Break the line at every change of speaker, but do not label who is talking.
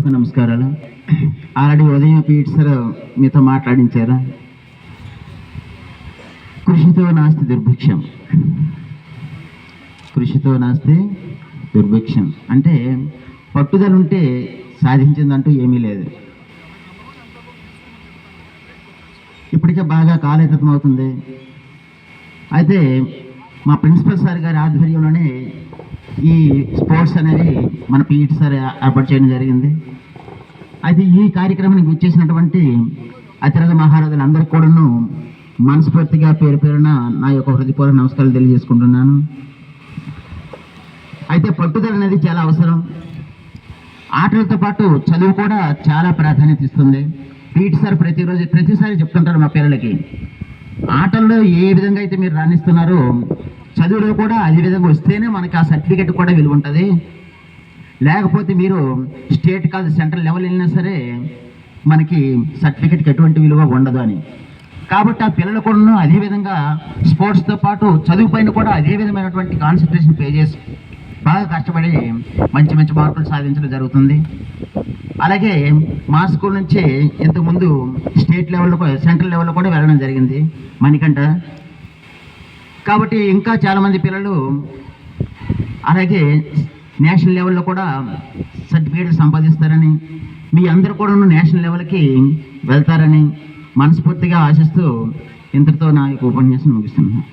హృదయపూర్వక నమస్కారాలు. ఆల్రెడీ ఉదయం పీట్ సార్ మీతో మాట్లాడించారా? కృషితో నాస్తి దుర్భిక్షం, కృషితో నాస్తి దుర్భిక్షం అంటే పట్టుదల ఉంటే సాధించిందంటూ ఏమీ లేదు. ఇప్పటికే బాగా కాలయతం అవుతుంది. అయితే మా ప్రిన్సిపల్ సార్ గారి ఆధ్వర్యంలోనే ఈ స్పోర్ట్స్ అనేది మన పీఈటీ సార్ ఏర్పాటు చేయడం జరిగింది. అయితే ఈ కార్యక్రమానికి వచ్చేసినటువంటి అతిరథ మహారథులు అందరికీ కూడాను మనస్ఫూర్తిగా పేరు పేరున నా యొక్క హృదయపూర్వక నమస్కారాలు తెలియజేసుకుంటున్నాను. అయితే పట్టుదల అనేది చాలా అవసరం. ఆటలతో పాటు చదువు కూడా చాలా ప్రాధాన్యత ఇస్తుంది. పీఈటీ సార్ ప్రతిసారి చెప్తుంటారు మా పిల్లలకి, ఆటల్లో ఏ విధంగా అయితే మీరు రాణిస్తున్నారో చదువులో కూడా అదే విధంగా వస్తేనే మనకి ఆ సర్టిఫికెట్ కూడా విలువ ఉంటుంది. లేకపోతే మీరు స్టేట్ కాదు సెంట్రల్ లెవెల్ వెళ్ళినా సరే మనకి సర్టిఫికెట్కి ఎటువంటి విలువ ఉండదు అని. కాబట్టి ఆ పిల్లలు కూడా అదేవిధంగా స్పోర్ట్స్తో పాటు చదువు పైన కూడా అదే విధమైనటువంటి కాన్సన్ట్రేషన్ పే చేసి బాగా కష్టపడి మంచి మంచి మార్కులు సాధించడం జరుగుతుంది. అలాగే మా స్కూల్ నుంచి ఇంతకుముందు స్టేట్ లెవెల్లో సెంట్రల్ లెవెల్లో కూడా వెళ్ళడం జరిగింది మణికంఠ. కాబట్టి ఇంకా చాలామంది పిల్లలు అలాగే నేషనల్ లెవెల్లో కూడా సర్టిఫికేట్లు సంపాదిస్తారని, మీ అందరూ కూడా నేషనల్ లెవెల్కి వెళ్తారని మనస్ఫూర్తిగా ఆశిస్తూ ఇంతటితో నా యొక్క ఉపన్యాసం ముగిస్తున్నాను.